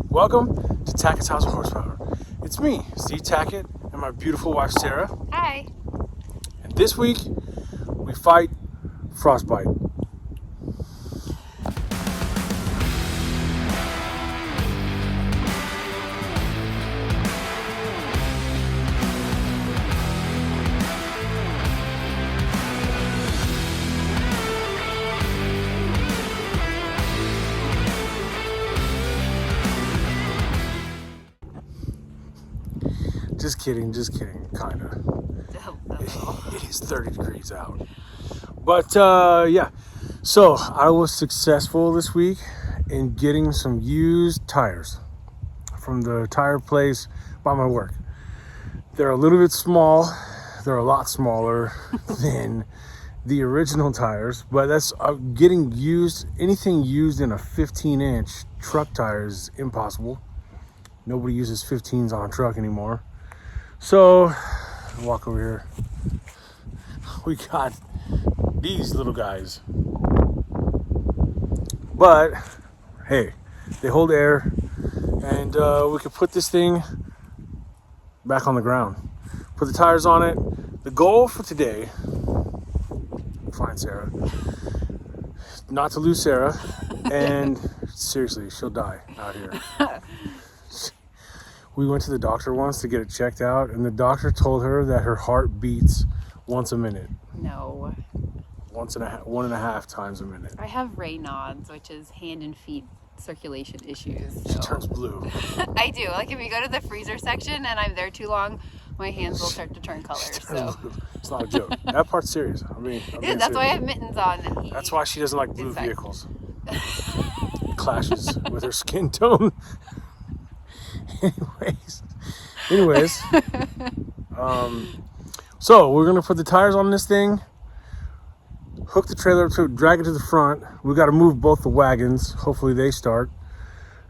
Welcome to Tackett's House of Horsepower. It's me, Steve Tackett, and my beautiful wife, Sarah. Hi. And this week, we fight frostbite. Just kidding, kinda. It is 30 degrees out. But yeah, so I was successful this week in getting some used tires from the tire place by my work. They're a little bit small. They're a lot smaller than the original tires, but that's getting used. Anything used in a 15-inch truck tire is impossible. Nobody uses 15s on a truck anymore. So, walk over here. We got these little guys. But, hey, they hold air, and we could put this thing back on the ground. Put the tires on it. The goal for today, find Sarah, not to lose Sarah, and seriously, she'll die out here. We went to the doctor once to get it checked out, and the doctor told her that her heart beats once a minute. No. 1.5 times a minute. I have Raynaud's, which is hand and feet circulation issues. She turns blue. I do. Like if you go to the freezer section and I'm there too long, my hands will start to turn color. So it's not a joke. That part's serious. I'm that's serious. why I have mittens on. And that's why she doesn't like blue vehicles. It clashes with her skin tone. Anyways, so we're gonna put the tires on this thing, hook the trailer to drag it to the front. We got to move both the wagons. Hopefully they start,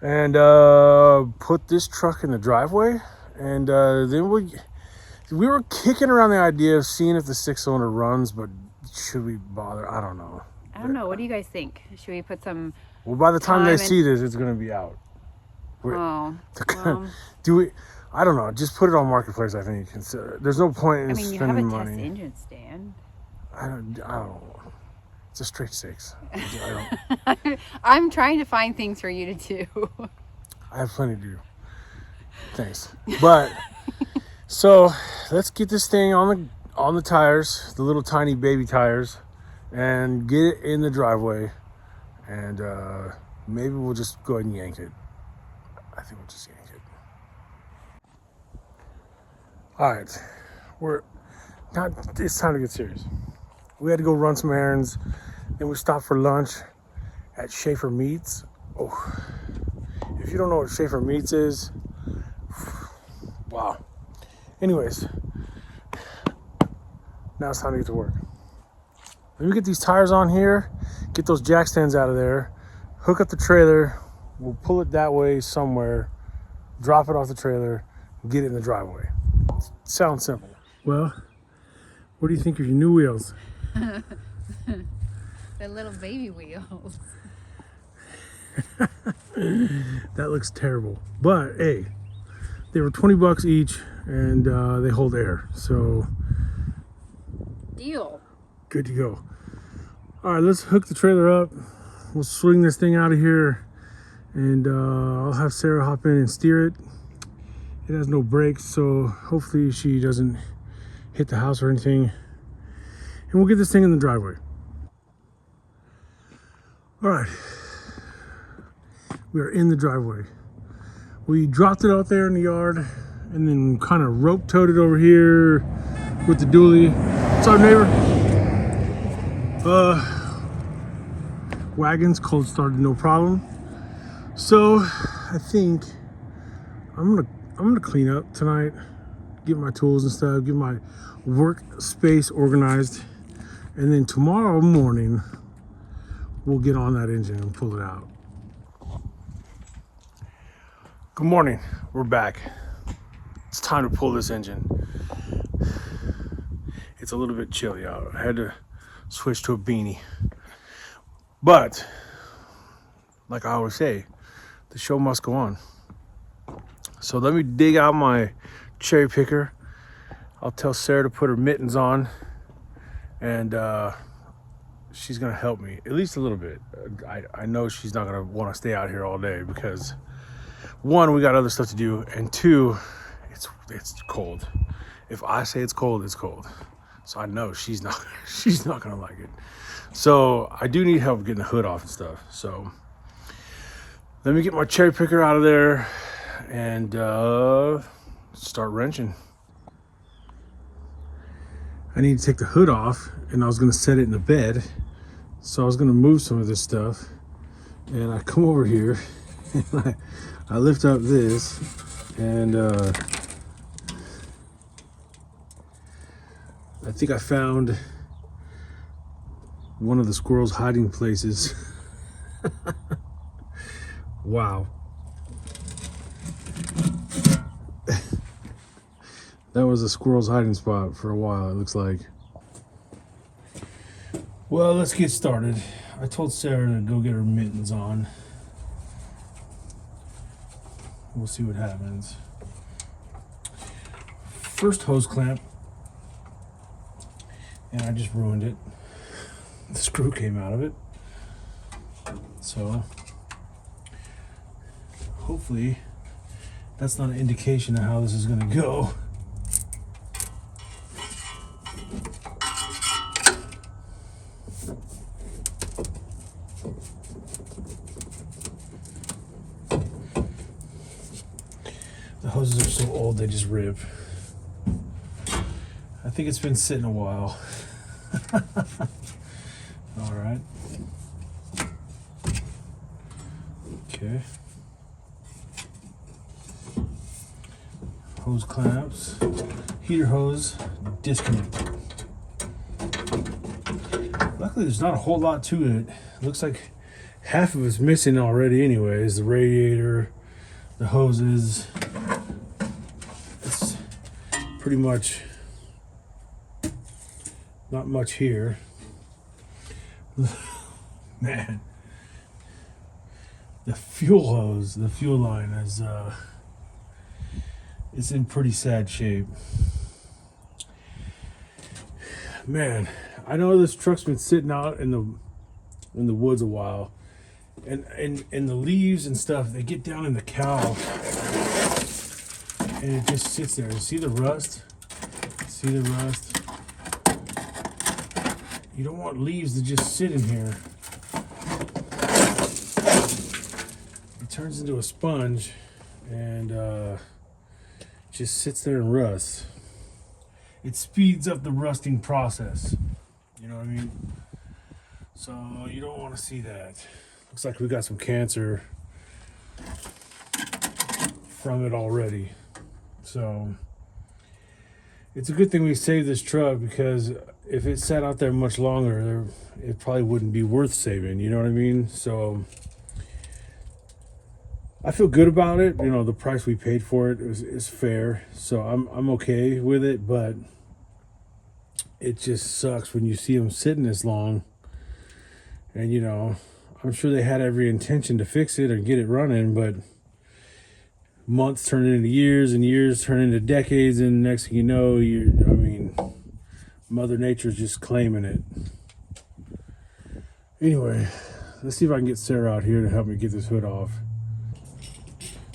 and put this truck in the driveway. And then we were kicking around the idea of seeing if the 6-cylinder runs, but should we bother? I don't know. What do you guys think? Should we put some? Well, by the time they see this, it's gonna be out. Do we? I don't know. Just put it on Marketplace. I think there's no point in spending money. You have a test engine stand. I don't know. It's a straight 6. I'm trying to find things for you to do. I have plenty to do. Thanks. But so let's get this thing on the tires, the little tiny baby tires, and get it in the driveway. And maybe we'll just go ahead and yank it. I think we'll just yank it. All right, it's time to get serious. We had to go run some errands. Then we stopped for lunch at Schaefer Meats. Oh, if you don't know what Schaefer Meats is, wow. Anyways, now it's time to get to work. Let me get these tires on here, get those jack stands out of there, hook up the trailer. We'll pull it that way somewhere, drop it off the trailer, get it in the driveway. Sounds simple. Well, what do you think of your new wheels? The little baby wheels. That looks terrible. But hey, they were $20 each, and they hold air. So Deal. Good to go. All right, let's hook the trailer up. We'll swing this thing out of here. And I'll have Sarah hop in and steer it. It has no brakes, so hopefully she doesn't hit the house or anything. And we'll get this thing in the driveway. All right. We are in the driveway. We dropped it out there in the yard and then kind of rope towed it over here with the dually. What's up, neighbor? Wagons cold started, no problem. So I think I'm gonna clean up tonight, get my tools and stuff, get my workspace organized, and then tomorrow morning we'll get on that engine and pull it out. Good morning, we're back. It's time to pull this engine. It's a little bit chilly out. I had to switch to a beanie. But like I always say, the show must go on. So let me dig out my cherry picker. I'll tell Sarah to put her mittens on, and she's gonna help me at least a little bit. I know she's not gonna want to stay out here all day because one, we got other stuff to do, and two, it's cold. If I say it's cold, it's cold. So I know she's not gonna like it. So I do need help getting the hood off and stuff. So let me get my cherry picker out of there and start wrenching. I need to take the hood off, and I was gonna set it in the bed. So I was gonna move some of this stuff, and I come over here and I lift up this, and I think I found one of the squirrel's hiding places. Wow. That was a squirrel's hiding spot for a while, it looks like. Well, let's get started. I told Sarah to go get her mittens on. We'll see what happens. First hose clamp, and I just ruined it. The screw came out of it. So hopefully that's not an indication of how this is going to go. The hoses are so old they just rip. I think it's been sitting a while. All right. Okay. Hose clamps, heater hose, disconnect. Luckily, there's not a whole lot to it. It looks like half of it's missing already anyways. The radiator, the hoses. It's pretty much not much here. Man, the fuel hose, the fuel line is it's in pretty sad shape. Man, I know this truck's been sitting out in the woods a while, and the leaves and stuff, they get down in the cowl and it just sits there. See the rust? See the rust? You don't want leaves to just sit in here. It turns into a sponge and just sits there and rusts. It speeds up the rusting process. You know what I mean? So you don't want to see that. Looks like we got some cancer from it already. So it's a good thing we saved this truck, because if it sat out there much longer, it probably wouldn't be worth saving. You know what I mean? So I feel good about it. You know, the price we paid for it is fair. So I'm okay with it, but it just sucks when you see them sitting this long. And, you know, I'm sure they had every intention to fix it or get it running, but months turn into years and years turn into decades, and next thing you know, Mother Nature's just claiming it. Anyway, let's see if I can get Sarah out here to help me get this hood off.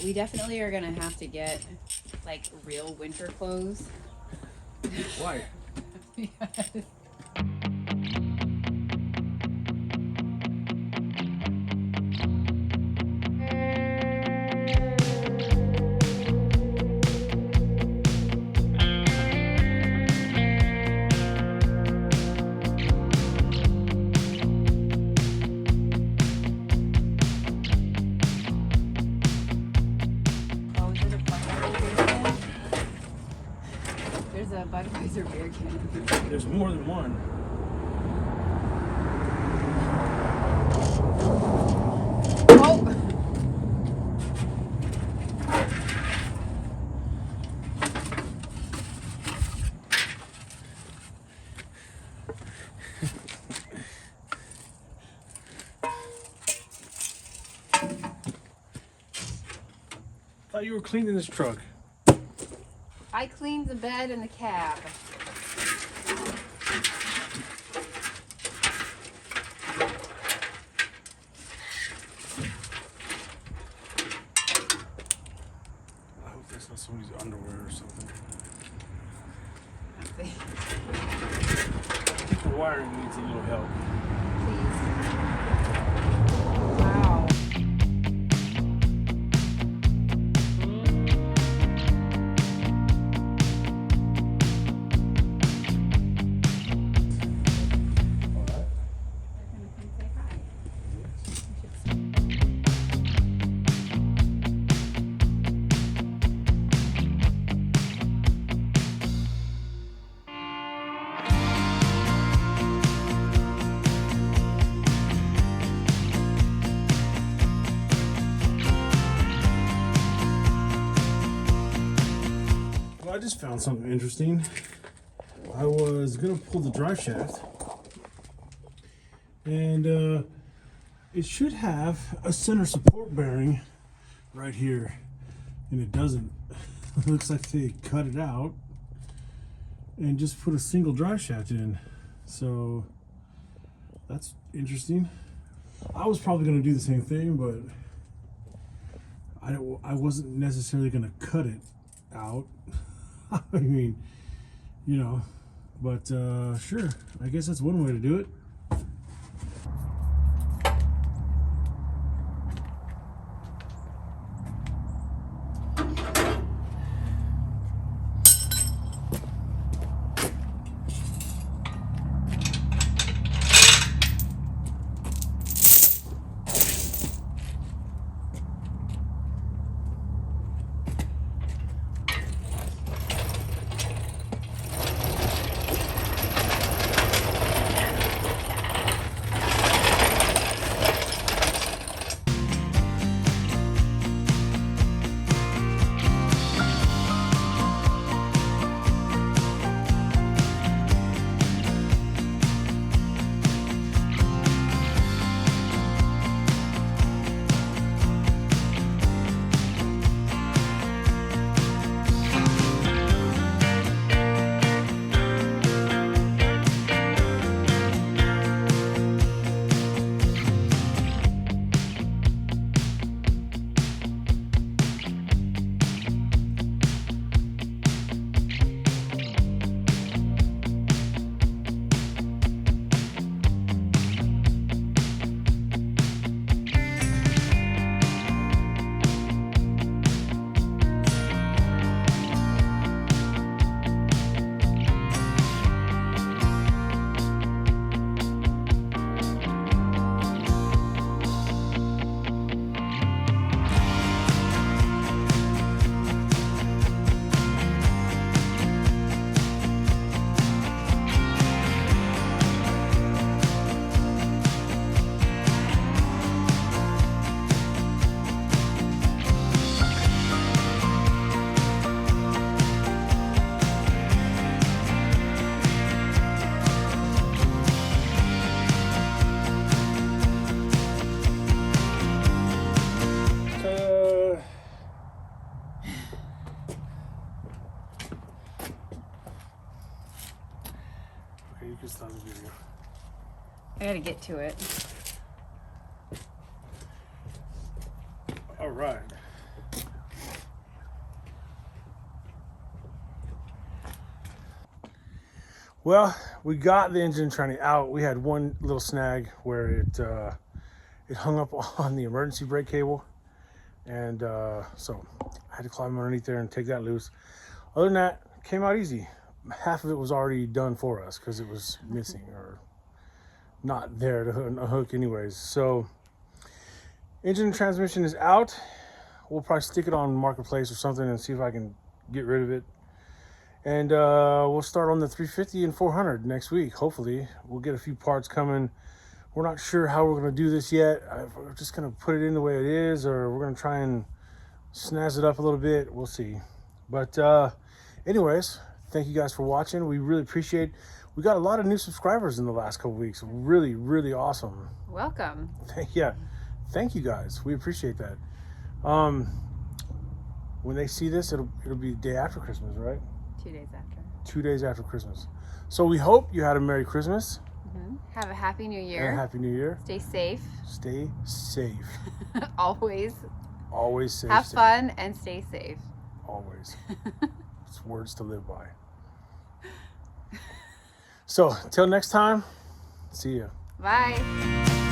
We definitely are gonna have to get like real winter clothes. Why? Yes. There's a Budweiser beer can. There's more than one. Oh! thought you were cleaning this truck. I cleaned the bed and the cab. I hope that's not somebody's underwear or something. Let's see. I think the wiring needs a little help. Please. Wow. All right. Well, I just found something interesting. I was gonna pull the drive shaft, and it should have a center support bearing right here, and it doesn't. It looks like they cut it out and just put a single drive shaft in. So that's interesting. I was probably gonna do the same thing, but I wasn't necessarily gonna cut it out. I mean, you know, but sure, I guess that's one way to do it. You can stop the video. I gotta get to it. All right. Well, we got the engine tranny out. We had one little snag where it hung up on the emergency brake cable, and so I had to climb underneath there and take that loose. Other than that, it came out easy. Half of it was already done for us because it was missing or not there to hook anyways. So engine and transmission is out. We'll probably stick it on Marketplace or something and see if I can get rid of it. And we'll start on the 350 and 400 next week. Hopefully we'll get a few parts coming. We're not sure how we're going to do this yet. We're just going to put it in the way it is, or we're going to try and snazz it up a little bit. We'll see. But anyways, thank you guys for watching. We really appreciate it. We got a lot of new subscribers in the last couple weeks. Really, really awesome. Welcome. Yeah, thank you guys. We appreciate that. when they see this, it'll be the day after Christmas, right? 2 days after. 2 days after Christmas. So we hope you had a Merry Christmas. Have a Happy New Year. And a Happy New Year. Stay safe. Stay safe. Always. Always stay Have safe. fun and stay safe. Always. It's words to live by. So, till next time, see ya. Bye.